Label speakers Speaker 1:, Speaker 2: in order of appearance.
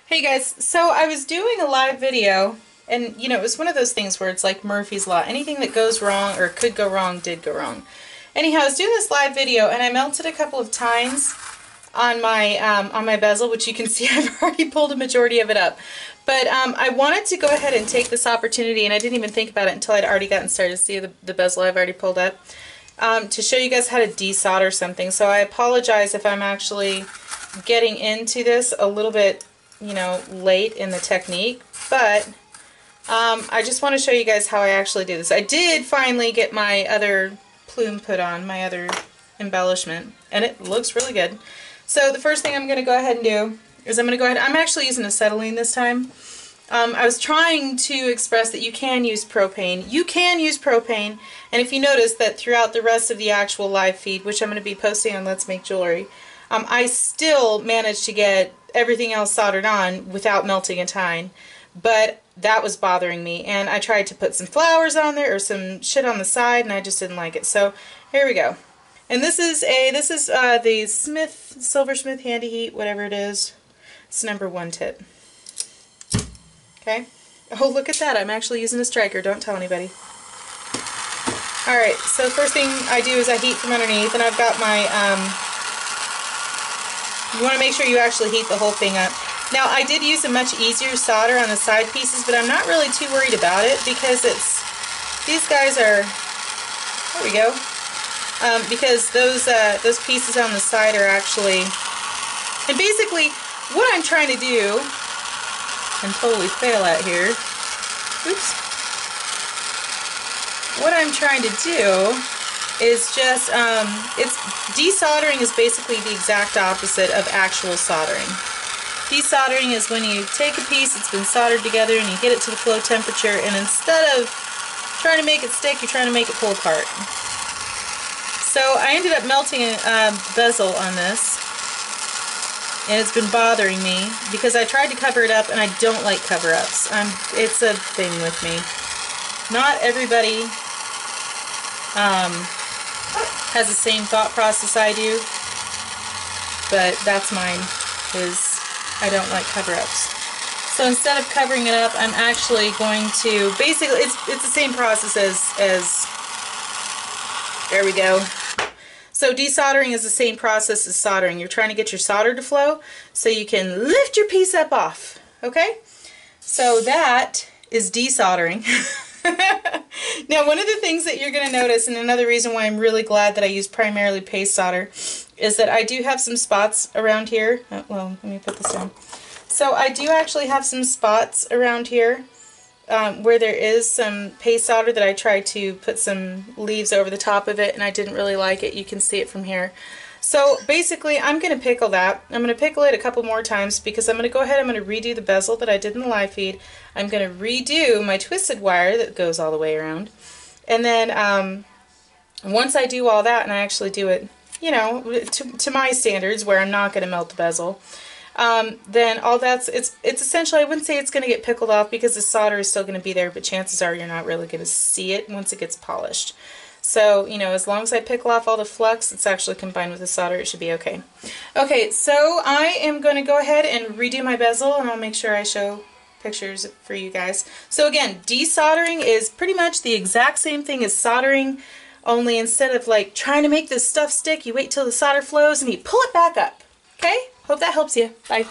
Speaker 1: Hey guys, so I was doing a live video, and it was one of those things where it's like Murphy's Law. Anything that goes wrong or could go wrong did go wrong. Anyhow, I was doing this live video and I melted a couple of tines on my bezel, which you can see I've already pulled a majority of it up. But I wanted to go ahead and take this opportunity, and I didn't even think about it until I'd already gotten started. See the bezel I've already pulled up, to show you guys how to desolder something. So I apologize if I'm actually getting into this a little bit late in the technique, but I just want to show you guys how I actually do this. I did finally get my other plume put on, my other embellishment, and it looks really good. So the first thing I'm going to go ahead and do is I'm actually using acetylene this time. I was trying to express that you can use propane. You can use propane, and if you notice that throughout the rest of the actual live feed, which I'm going to be posting on Let's Make Jewelry, I still managed to get everything else soldered on without melting a tine, but that was bothering me, and I tried to put some flowers on there or some shit on the side, and I just didn't like it. So here we go. And this is the Silversmith Handy Heat, whatever it is. It's number 1 tip. Okay. Oh, look at that! I'm actually using a striker. Don't tell anybody. All right. So first thing I do is I heat from underneath, and I've got my you want to make sure you actually heat the whole thing up. Now, I did use a much easier solder on the side pieces, but I'm not really too worried about it because these guys are, there we go, because those pieces on the side are actually, and basically what I'm trying to do, and totally fail at here, oops, what I'm trying to do is just, desoldering is basically the exact opposite of actual soldering. Desoldering is when you take a piece that's been soldered together and you get it to the flow temperature, and instead of trying to make it stick, you're trying to make it pull apart. So I ended up melting a bezel on this, and it's been bothering me because I tried to cover it up, and I don't like cover-ups. It's a thing with me. Not everybody has the same thought process I do, but that's mine, is I don't like cover-ups. So instead of covering it up, I'm actually going to, basically, it's the same process as there we go. So desoldering is the same process as soldering. You're trying to get your solder to flow so you can lift your piece up off, okay? So that is desoldering. Now, one of the things that you're going to notice, and another reason why I'm really glad that I use primarily paste solder, is that I do have some spots around here. Oh, well, let me put this down. So I do actually have some spots around here where there is some paste solder that I tried to put some leaves over the top of it, and I didn't really like it. You can see it from here. So basically, I'm going to pickle that. I'm going to pickle it a couple more times because I'm going to go ahead, I'm going to redo the bezel that I did in the live feed. I'm going to redo my twisted wire that goes all the way around. And then once I do all that, and I actually do it, to my standards where I'm not going to melt the bezel, then all that's, it's essentially, I wouldn't say it's going to get pickled off because the solder is still going to be there, but chances are you're not really going to see it once it gets polished. So, as long as I pickle off all the flux, it's actually combined with the solder, it should be okay. Okay, so I am going to go ahead and redo my bezel, and I'll make sure I show pictures for you guys. So again, desoldering is pretty much the exact same thing as soldering, only instead of like trying to make this stuff stick, you wait till the solder flows and you pull it back up. Okay? Hope that helps you. Bye.